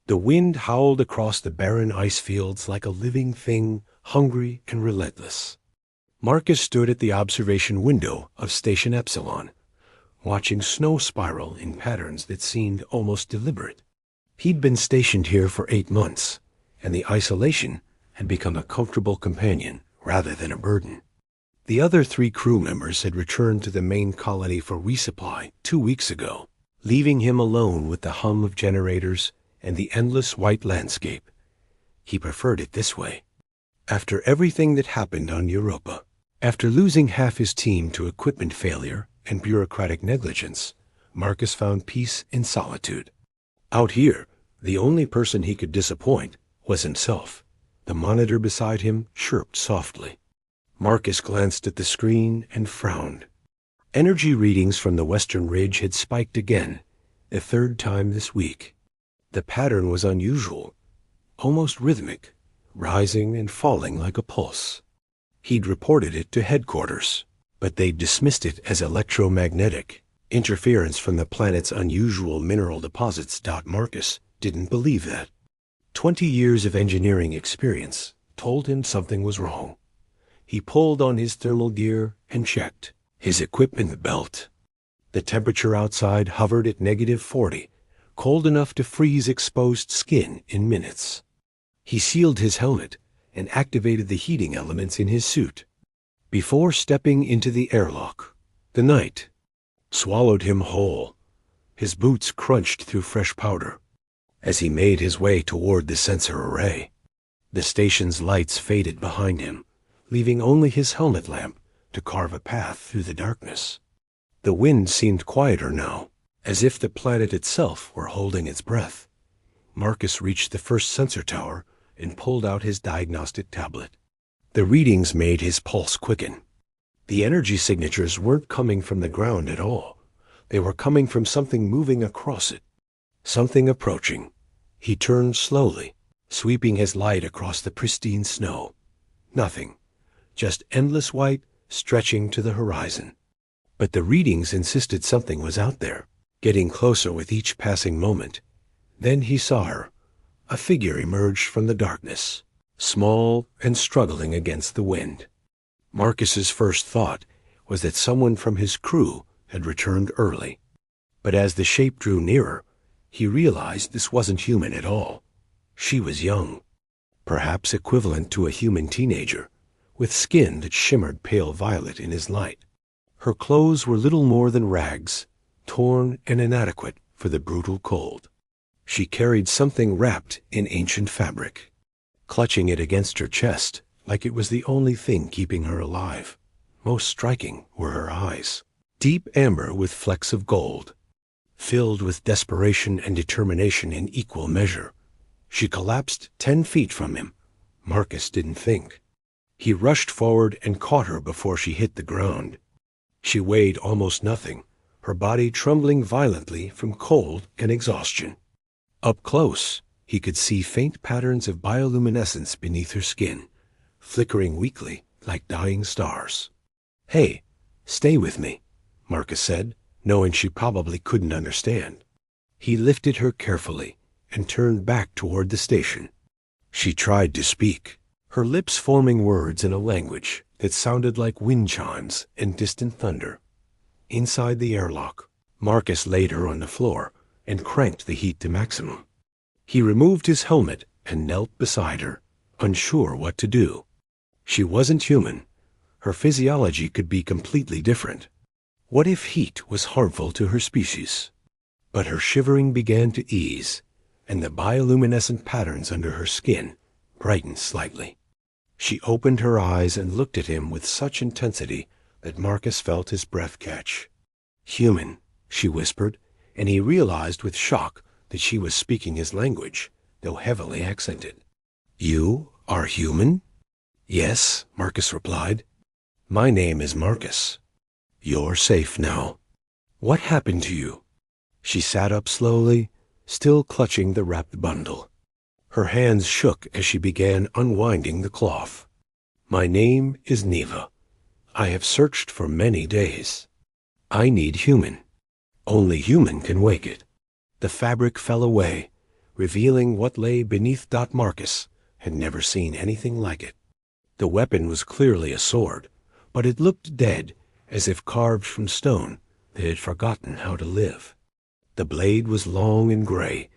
The wind howled across the barren ice fields like a living thing, hungry and relentless. Marcus stood at the observation window of Station Epsilon, watching snow spiral in patterns that seemed almost deliberate. He'd been stationed here for 8 months, and the isolation had become a comfortable companion rather than a burden. The other 3 crew members had returned to the main colony for resupply 2 weeks ago, leaving him alone with the hum of generators and the endless white landscape. He preferred it this way. After everything that happened on Europa, after losing half his team to equipment failure and bureaucratic negligence, Marcus found peace in solitude. Out here, the only person he could disappoint was himself. The monitor beside him chirped softly. Marcus glanced at the screen and frowned. Energy readings from the western ridge had spiked again, the 3rd time this week. The pattern was unusual, almost rhythmic, rising and falling like a pulse. He'd reported it to headquarters, but they'd dismissed it as electromagnetic interference from the planet's unusual mineral deposits. Marcus didn't believe that. 20 years of engineering experience told him something was wrong. He pulled on his thermal gear and checked his equipment belt. The temperature outside hovered at -40, cold enough to freeze exposed skin in minutes. He sealed his helmet and activated the heating elements in his suit. Before stepping into the airlock, the night swallowed him whole. His boots crunched through fresh powder. As he made his way toward the sensor array, the station's lights faded behind him, leaving only his helmet lamp to carve a path through the darkness. The wind seemed quieter now, as if the planet itself were holding its breath. Marcus reached the first sensor tower and pulled out his diagnostic tablet. The readings made his pulse quicken. The energy signatures weren't coming from the ground at all. They were coming from something moving across it. Something approaching. He turned slowly, sweeping his light across the pristine snow. Nothing. Just endless white stretching to the horizon. But the readings insisted something was out there, getting closer with each passing moment. Then he saw her. A figure emerged from the darkness, small and struggling against the wind. Marcus's first thought was that someone from his crew had returned early. But as the shape drew nearer, he realized this wasn't human at all. She was young, perhaps equivalent to a human teenager, with skin that shimmered pale violet in his light. Her clothes were little more than rags, torn and inadequate for the brutal cold. She carried something wrapped in ancient fabric, clutching it against her chest like it was the only thing keeping her alive. Most striking were her eyes, deep amber with flecks of gold, filled with desperation and determination in equal measure. She collapsed 10 feet from him. Marcus didn't think. He rushed forward and caught her before she hit the ground. She weighed almost nothing, her body trembling violently from cold and exhaustion. Up close, he could see faint patterns of bioluminescence beneath her skin, flickering weakly like dying stars. "Hey, stay with me," Marcus said, knowing she probably couldn't understand. He lifted her carefully and turned back toward the station. She tried to speak, her lips forming words in a language that sounded like wind chimes and distant thunder. Inside the airlock, Marcus laid her on the floor and cranked the heat to maximum. He removed his helmet and knelt beside her, unsure what to do. She wasn't human. Her physiology could be completely different. What if heat was harmful to her species? But her shivering began to ease, and the bioluminescent patterns under her skin brightened slightly. She opened her eyes and looked at him with such intensity that Marcus felt his breath catch. "Human," she whispered, and he realized with shock that she was speaking his language, though heavily accented. "You are human?" "Yes," Marcus replied. "My name is Marcus. You're safe now. What happened to you?" She sat up slowly, still clutching the wrapped bundle. Her hands shook as she began unwinding the cloth. "My name is Neva. I have searched for many days. I need human. Only human can wake it." The fabric fell away, revealing what lay beneath. Marcus had never seen anything like it. The weapon was clearly a sword, but it looked dead, as if carved from stone that had forgotten how to live. The blade was long and gray,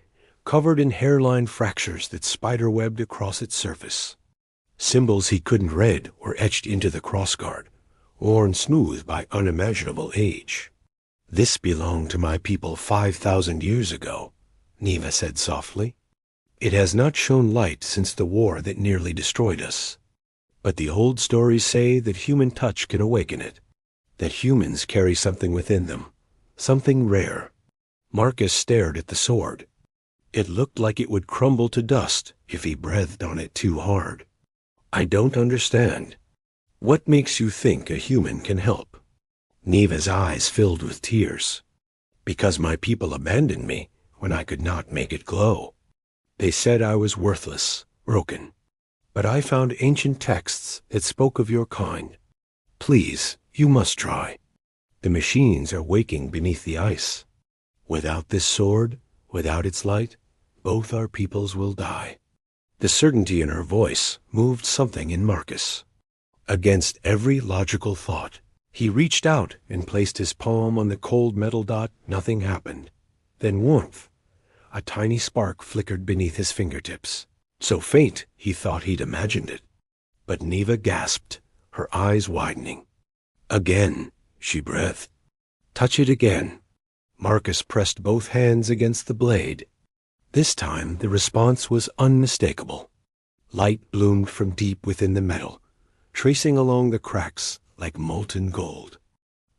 covered in hairline fractures that spiderwebbed across its surface. Symbols he couldn't read were etched into the crossguard, worn smooth by unimaginable age. "This belonged to my people 5,000 years ago," Neva said softly. "It has not shown light since the war that nearly destroyed us. But the old stories say that human touch can awaken it, that humans carry something within them, something rare." Marcus stared at the sword. It looked like it would crumble to dust if he breathed on it too hard. "I don't understand. What makes you think a human can help?" Neva's eyes filled with tears. "Because my people abandoned me when I could not make it glow. They said I was worthless, broken. But I found ancient texts that spoke of your kind. Please, you must try. The machines are waking beneath the ice. Without this sword, without its light, both our peoples will die." The certainty in her voice moved something in Marcus. Against every logical thought, he reached out and placed his palm on the cold metal dot. Nothing happened. Then warmth. A tiny spark flickered beneath his fingertips. So faint, he thought he'd imagined it. But Neva gasped, her eyes widening. "Again," she breathed. "Touch it again." Marcus pressed both hands against the blade. This time the response was unmistakable. Light bloomed from deep within the metal, tracing along the cracks like molten gold.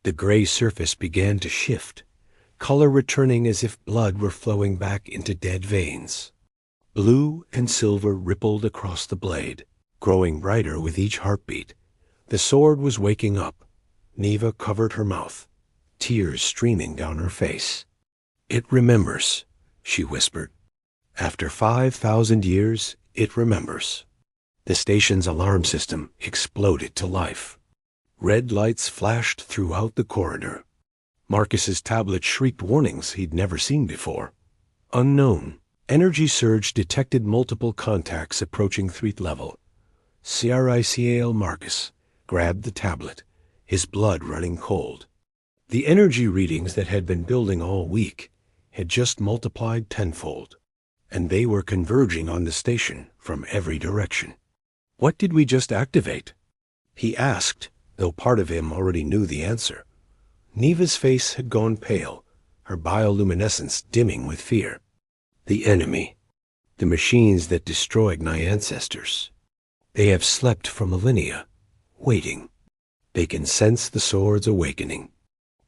The gray surface began to shift, color returning as if blood were flowing back into dead veins. Blue and silver rippled across the blade, growing brighter with each heartbeat. The sword was waking up. Neva covered her mouth, tears streaming down her face. "It remembers," she whispered. "After 5,000 years, it remembers." The station's alarm system exploded to life. Red lights flashed throughout the corridor. Marcus's tablet shrieked warnings he'd never seen before. Unknown. Energy surge detected multiple contacts approaching threat level. CRICAL Marcus grabbed the tablet, his blood running cold. The energy readings that had been building all week had just multiplied tenfold, and they were converging on the station from every direction. "What did we just activate?" he asked, though part of him already knew the answer. Neva's face had gone pale, her bioluminescence dimming with fear. "The enemy. The machines that destroyed my ancestors. They have slept for millennia, waiting. They can sense the sword's awakening.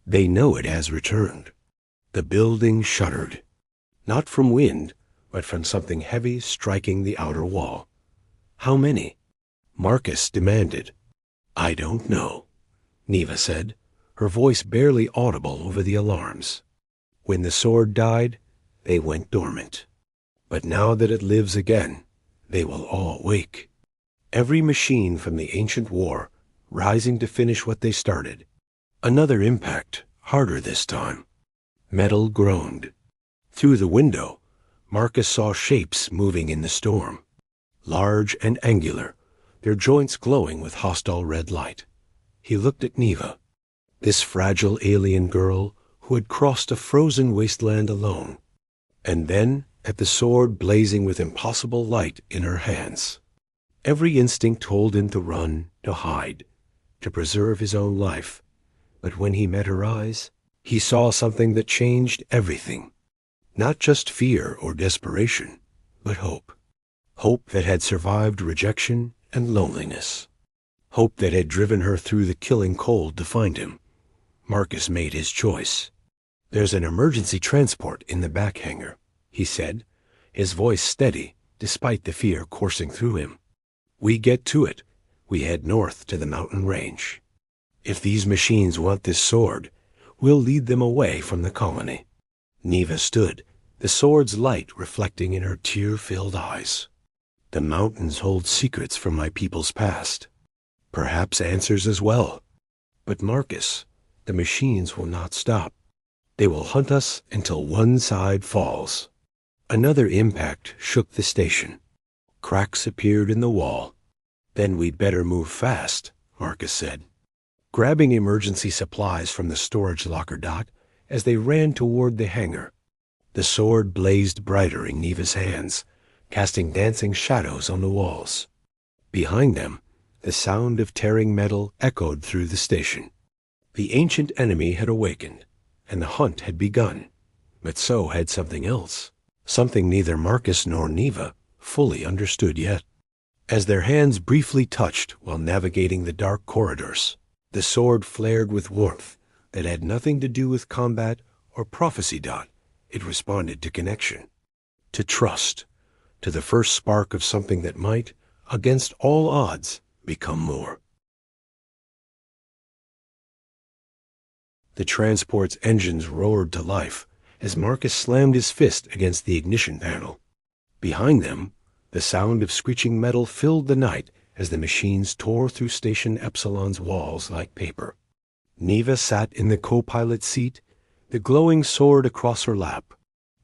They know it has returned." The building shuddered, not from wind, but from something heavy striking the outer wall. "How many?" Marcus demanded. "I don't know," Neva said, her voice barely audible over the alarms. "When the sword died, they went dormant. But now that it lives again, they will all wake. Every machine from the ancient war, rising to finish what they started. Another impact, harder this time." Metal groaned. Through the window, Marcus saw shapes moving in the storm. Large and angular, their joints glowing with hostile red light. He looked at Neva, this fragile alien girl who had crossed a frozen wasteland alone, and then at the sword blazing with impossible light in her hands. Every instinct told him to run, to hide, to preserve his own life. But when he met her eyes, he saw something that changed everything. Not just fear or desperation, but hope. Hope that had survived rejection and loneliness. Hope that had driven her through the killing cold to find him. Marcus made his choice. "There's an emergency transport in the back hangar," he said, his voice steady despite the fear coursing through him. "We get to it. We head north to the mountain range. If these machines want this sword, we'll lead them away from the colony." Neva stood, the sword's light reflecting in her tear-filled eyes. "The mountains hold secrets from my people's past. Perhaps answers as well. But Marcus, the machines will not stop. They will hunt us until one side falls." Another impact shook the station. Cracks appeared in the wall. "Then we'd better move fast," Marcus said, grabbing emergency supplies from the storage locker dock as they ran toward the hangar. The sword blazed brighter in Neva's hands, casting dancing shadows on the walls. Behind them, the sound of tearing metal echoed through the station. The ancient enemy had awakened, and the hunt had begun, but so had something else, something neither Marcus nor Neva fully understood yet. As their hands briefly touched while navigating the dark corridors, the sword flared with warmth that had nothing to do with combat or prophecy. It responded to connection, to trust, to the first spark of something that might, against all odds, become more. The transport's engines roared to life as Marcus slammed his fist against the ignition panel. Behind them, the sound of screeching metal filled the night as the machines tore through Station Epsilon's walls like paper. Neva sat in the co-pilot seat, the glowing sword across her lap,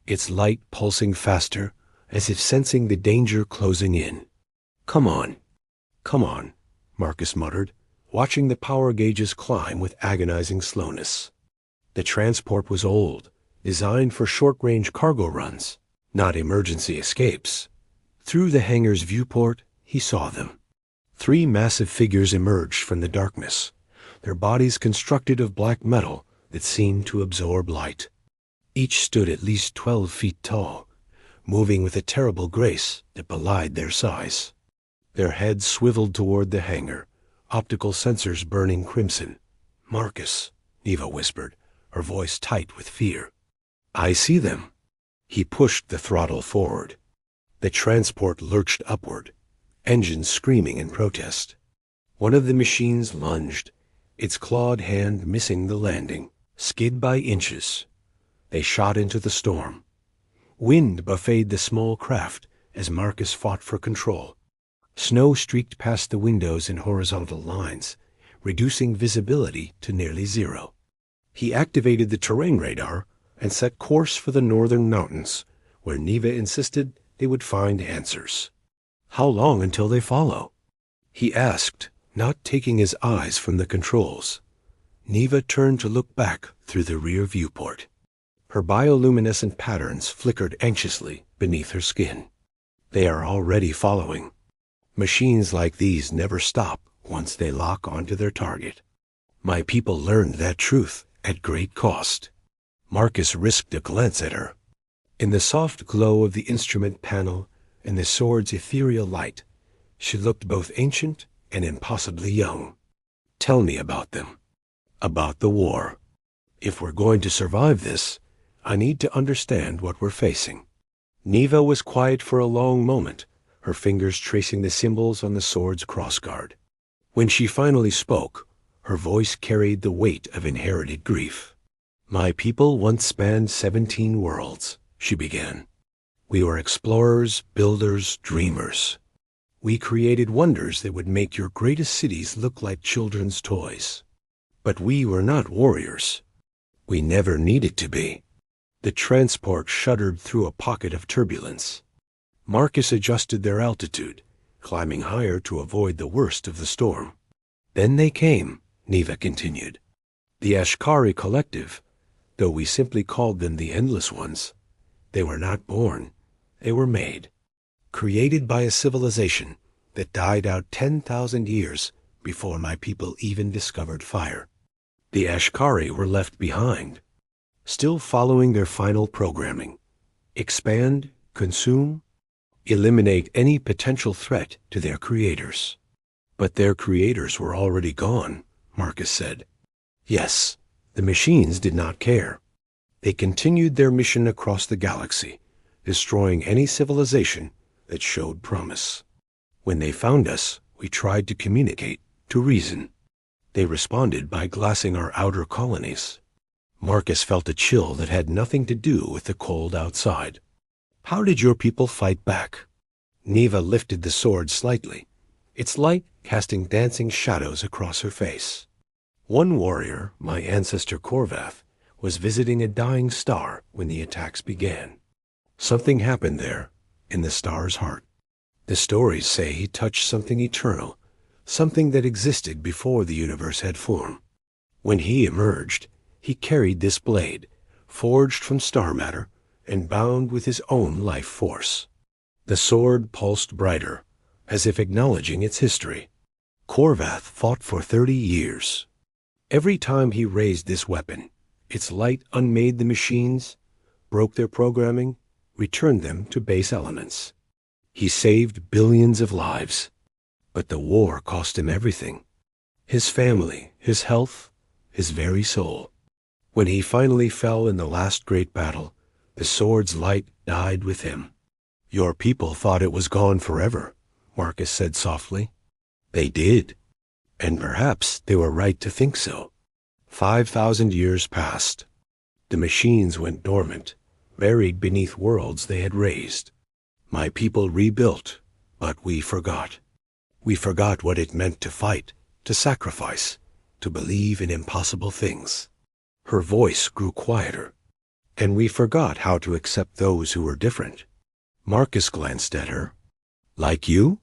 its light pulsing faster as if sensing the danger closing in. Come on, Marcus muttered, watching the power gauges climb with agonizing slowness. The transport was old, designed for short-range cargo runs, not emergency escapes. Through the hangar's viewport, he saw them. 3 massive figures emerged from the darkness, their bodies constructed of black metal that seemed to absorb light. Each stood at least 12 feet tall, moving with a terrible grace that belied their size. Their heads swiveled toward the hangar, optical sensors burning crimson. "Marcus," Neva whispered, her voice tight with fear. "I see them." He pushed the throttle forward. The transport lurched upward, engines screaming in protest. One of the machines lunged, its clawed hand missing the landing. Skid by inches, they shot into the storm. Wind buffeted the small craft as Marcus fought for control. Snow streaked past the windows in horizontal lines, reducing visibility to nearly zero. He activated the terrain radar and set course for the northern mountains, where Neva insisted they would find answers. "How long until they follow?" he asked, not taking his eyes from the controls. Neva turned to look back through the rear viewport. Her bioluminescent patterns flickered anxiously beneath her skin. "They are already following. Machines like these never stop once they lock onto their target. My people learned that truth at great cost." Marcus risked a glance at her. In the soft glow of the instrument panel and the sword's ethereal light, she looked both ancient and impossibly young. "Tell me about them. About the war. If we're going to survive this, I need to understand what we're facing." Neva was quiet for a long moment, her fingers tracing the symbols on the sword's crossguard. When she finally spoke, her voice carried the weight of inherited grief. "My people once spanned 17 worlds," she began. "We were explorers, builders, dreamers. We created wonders that would make your greatest cities look like children's toys. But we were not warriors. We never needed to be." The transport shuddered through a pocket of turbulence. Marcus adjusted their altitude, climbing higher to avoid the worst of the storm. "Then they came," Neva continued. "The Ashkari Collective, though we simply called them the Endless Ones. They were not born. They were made. Created by a civilization that died out 10,000 years before my people even discovered fire. The Ashkari were left behind, still following their final programming. Expand, consume, eliminate any potential threat to their creators." "But their creators were already gone," Marcus said. "Yes, the machines did not care. They continued their mission across the galaxy, destroying any civilization that showed promise. When they found us, we tried to communicate, to reason. They responded by glassing our outer colonies." Marcus felt a chill that had nothing to do with the cold outside. "How did your people fight back?" Neva lifted the sword slightly, its light casting dancing shadows across her face. "One warrior, my ancestor Korvath, was visiting a dying star when the attacks began. Something happened there, in the star's heart. The stories say he touched something eternal, something that existed before the universe had form. When he emerged, he carried this blade, forged from star matter and bound with his own life force. The sword pulsed brighter, as if acknowledging its history. Korvath fought for 30 years. Every time he raised this weapon, its light unmade the machines, broke their programming, returned them to base elements. He saved billions of lives, but the war cost him everything. His family, his health, his very soul. When he finally fell in the last great battle, the sword's light died with him. Your people thought it was gone forever, Marcus said softly. They did, and perhaps they were right to think so. 5,000 years passed. The machines went dormant, buried beneath worlds they had raised. My people rebuilt, but we forgot. We forgot what it meant to fight, to sacrifice, to believe in impossible things. Her voice grew quieter, and we forgot how to accept those who were different. Marcus glanced at her. Like you?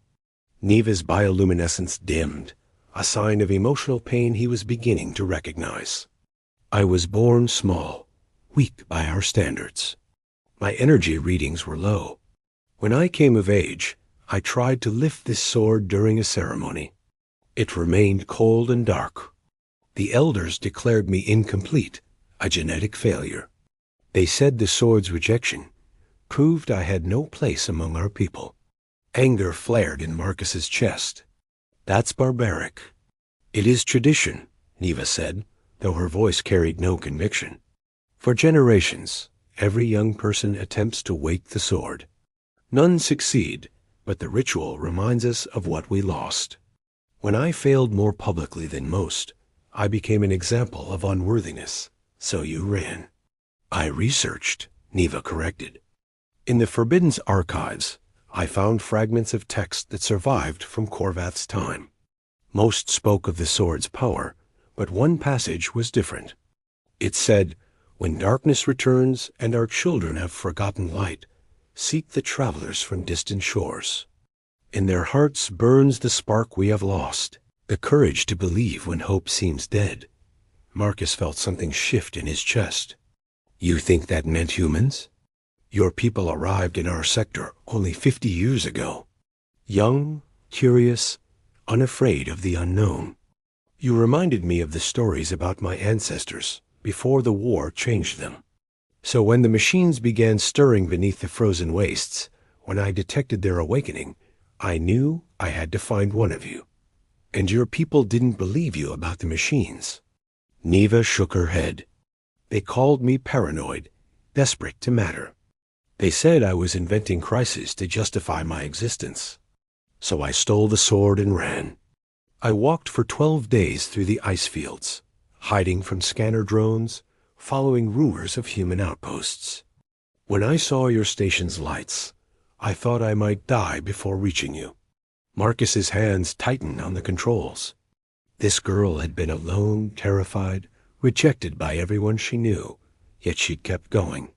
Neva's bioluminescence dimmed, a sign of emotional pain he was beginning to recognize. I was born small, weak by our standards. My energy readings were low. When I came of age, I tried to lift this sword during a ceremony. It remained cold and dark. The elders declared me incomplete, a genetic failure. They said the sword's rejection proved I had no place among our people. Anger flared in Marcus's chest. That's barbaric. It is tradition, Neva said, though her voice carried no conviction. For generations, every young person attempts to wake the sword. None succeed, but the ritual reminds us of what we lost. When I failed more publicly than most, I became an example of unworthiness, so you ran. I researched, Neva corrected. In the Forbidden's archives, I found fragments of text that survived from Korvath's time. Most spoke of the sword's power, but one passage was different. It said, "When darkness returns and our children have forgotten light, seek the travelers from distant shores. In their hearts burns the spark we have lost, the courage to believe when hope seems dead." Marcus felt something shift in his chest. You think that meant humans? Your people arrived in our sector only 50 years ago. Young, curious, unafraid of the unknown. You reminded me of the stories about my ancestors before the war changed them. So when the machines began stirring beneath the frozen wastes, when I detected their awakening, I knew I had to find one of you. And your people didn't believe you about the machines. Neva shook her head. They called me paranoid, desperate to matter. They said I was inventing crises to justify my existence. So I stole the sword and ran. I walked for 12 days through the ice fields, hiding from scanner drones, following rumors of human outposts. When I saw your station's lights, I thought I might die before reaching you. Marcus's hands tightened on the controls. This girl had been alone, terrified, rejected by everyone she knew, yet she'd kept going.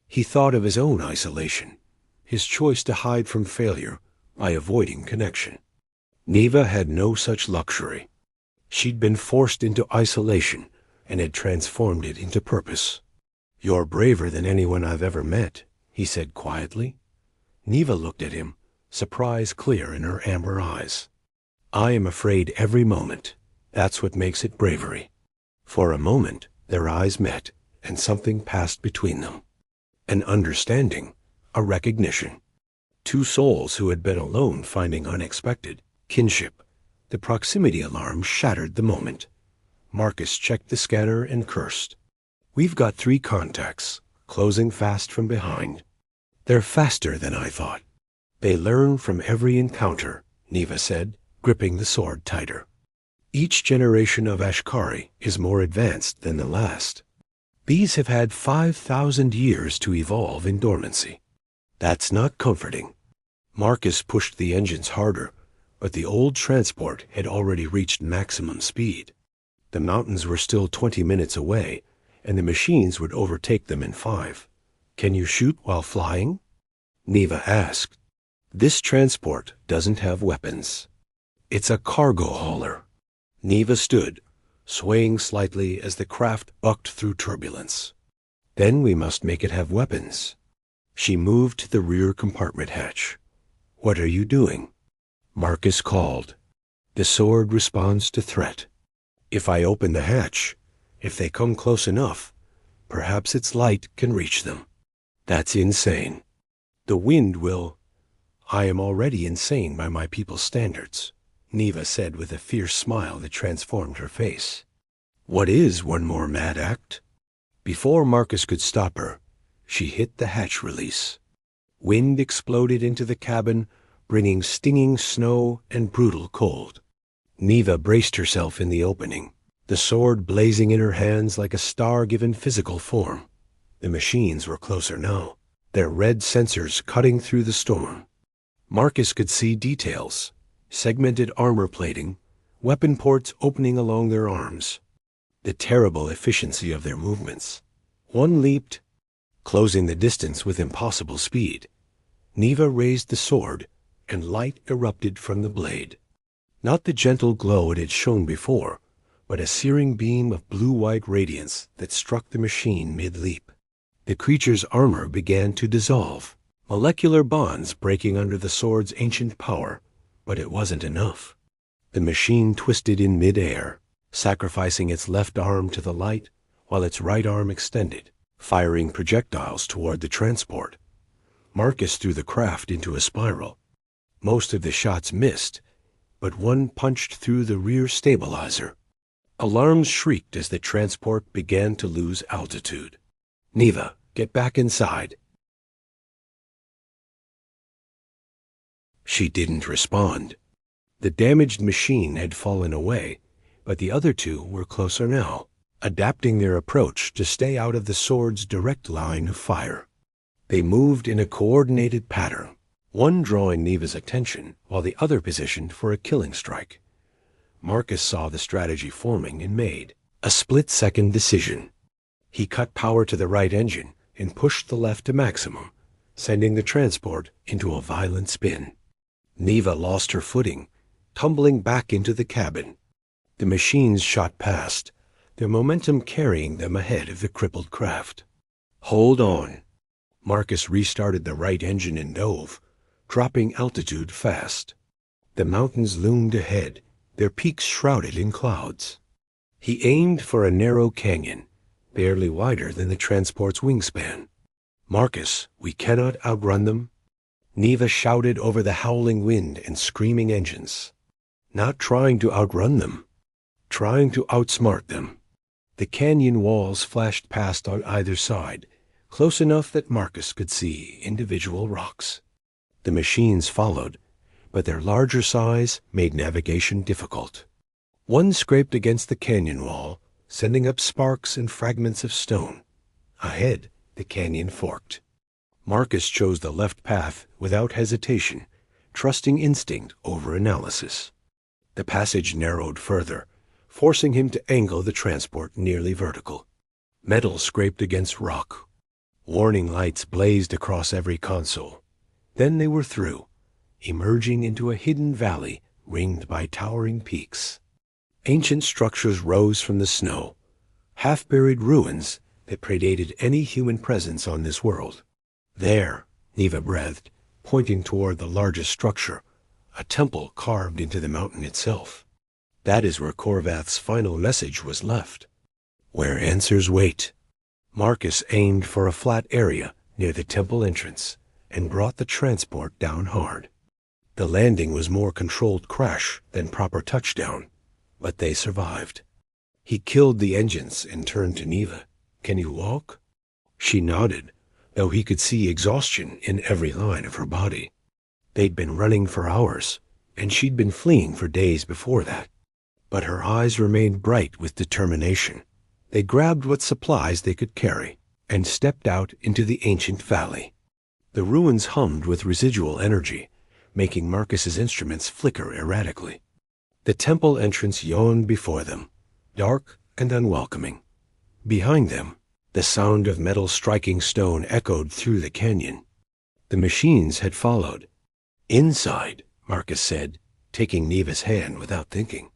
He thought of his own isolation, his choice to hide from failure by avoiding connection. Neva had no such luxury. She'd been forced into isolation and had transformed it into purpose. You're braver than anyone I've ever met, he said quietly. Neva looked at him, surprise clear in her amber eyes. I am afraid every moment. That's what makes it bravery. For a moment, their eyes met, and something passed between them. An understanding, a recognition. Two souls who had been alone finding unexpected kinship. The proximity alarm shattered the moment. Marcus checked the scanner and cursed. We've got 3 contacts, closing fast from behind. They're faster than I thought. They learn from every encounter, Neva said, gripping the sword tighter. Each generation of Ashkari is more advanced than the last. These have had 5,000 years to evolve in dormancy. That's not comforting. Marcus pushed the engines harder, but the old transport had already reached maximum speed. The mountains were still 20 minutes away, and the machines would overtake them in 5. Can you shoot while flying? Neva asked. This transport doesn't have weapons. It's a cargo hauler. Neva stood, swaying slightly as the craft bucked through turbulence. Then we must make it have weapons. She moved to the rear compartment hatch. What are you doing? Marcus called. The sword responds to threat. If I open the hatch, if they come close enough, perhaps its light can reach them. That's insane. The wind will... I am already insane by my people's standards, Neva said with a fierce smile that transformed her face. What is one more mad act? Before Marcus could stop her, she hit the hatch release. Wind exploded into the cabin, bringing stinging snow and brutal cold. Neva braced herself in the opening, the sword blazing in her hands like a star given physical form. The machines were closer now, their red sensors cutting through the storm. Marcus could see details, segmented armor plating, weapon ports opening along their arms. The terrible efficiency of their movements. One leaped, closing the distance with impossible speed. Neva raised the sword, and light erupted from the blade. Not the gentle glow it had shown before, but a searing beam of blue-white radiance that struck the machine mid-leap. The creature's armor began to dissolve, molecular bonds breaking under the sword's ancient power, but it wasn't enough. The machine twisted in mid-air, sacrificing its left arm to the light while its right arm extended, firing projectiles toward the transport. Marcus threw the craft into a spiral. Most of the shots missed, but one punched through the rear stabilizer. Alarms shrieked as the transport began to lose altitude. Neva, get back inside. She didn't respond. The damaged machine had fallen away, but the other two were closer now, adapting their approach to stay out of the sword's direct line of fire. They moved in a coordinated pattern, one drawing Neva's attention while the other positioned for a killing strike. Marcus saw the strategy forming and made a split-second decision. He cut power to the right engine and pushed the left to maximum, sending the transport into a violent spin. Neva lost her footing, tumbling back into the cabin. The machines shot past, their momentum carrying them ahead of the crippled craft. Hold on. Marcus restarted the right engine and dove, dropping altitude fast. The mountains loomed ahead, their peaks shrouded in clouds. He aimed for a narrow canyon, barely wider than the transport's wingspan. Marcus, we cannot outrun them. Neva shouted over the howling wind and screaming engines. Not trying to outrun them, trying to outsmart them. The canyon walls flashed past on either side, close enough that Marcus could see individual rocks. The machines followed, but their larger size made navigation difficult. One scraped against the canyon wall, sending up sparks and fragments of stone. Ahead, the canyon forked. Marcus chose the left path without hesitation, trusting instinct over analysis. The passage narrowed further, forcing him to angle the transport nearly vertical. Metal scraped against rock. Warning lights blazed across every console. Then they were through, emerging into a hidden valley ringed by towering peaks. Ancient structures rose from the snow, half-buried ruins that predated any human presence on this world. There, Neva breathed, pointing toward the largest structure, a temple carved into the mountain itself. That is where Korvath's final message was left. Where answers wait. Marcus aimed for a flat area near the temple entrance and brought the transport down hard. The landing was more controlled crash than proper touchdown, but they survived. He killed the engines and turned to Neva. Can you walk? She nodded, though he could see exhaustion in every line of her body. They'd been running for hours, and she'd been fleeing for days before that. But her eyes remained bright with determination. They grabbed what supplies they could carry and stepped out into the ancient valley. The ruins hummed with residual energy, making Marcus's instruments flicker erratically. The temple entrance yawned before them, dark and unwelcoming. Behind them, The sound of metal striking stone echoed through the canyon. The machines had followed. "Inside," Marcus said, taking Neva's hand without thinking.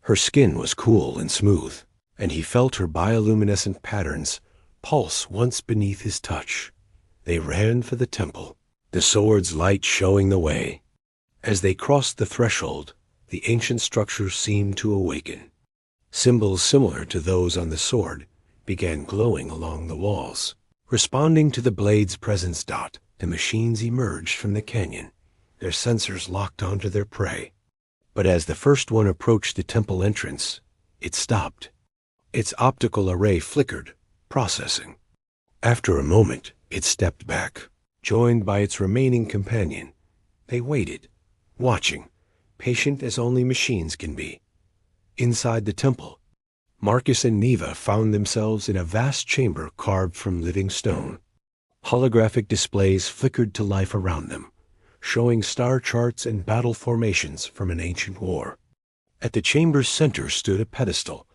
Her skin was cool and smooth, and he felt her bioluminescent patterns pulse once beneath his touch. They ran for the temple, the sword's light showing the way. As they crossed the threshold, the ancient structure seemed to awaken. Symbols similar to those on the sword began glowing along the walls. Responding to the blade's presence dot, the machines emerged from the canyon, their sensors locked onto their prey. But as the first one approached the temple entrance, it stopped. Its optical array flickered, processing. After a moment, it stepped back, joined by its remaining companion. They waited, watching, patient as only machines can be. Inside the temple, Marcus and Neva found themselves in a vast chamber carved from living stone. Holographic displays flickered to life around them, showing star charts and battle formations from an ancient war. At the chamber's center stood a pedestal,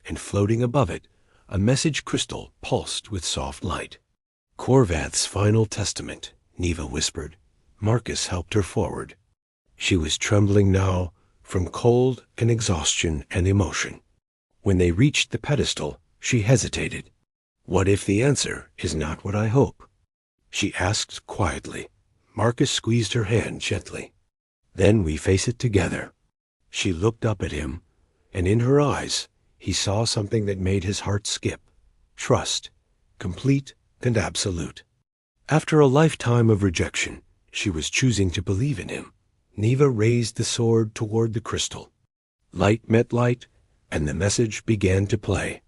and floating above it, a message crystal pulsed with soft light. "Korvath's final testament," Neva whispered. Marcus helped her forward. She was trembling now from cold and exhaustion and emotion. When they reached the pedestal, she hesitated. "What if the answer is not what I hope?" she asked quietly. Marcus squeezed her hand gently. "Then we face it together." She looked up at him, and in her eyes he saw something that made his heart skip. Trust, complete and absolute. After a lifetime of rejection, she was choosing to believe in him. Neva raised the sword toward the crystal. Light met light, and the message began to play.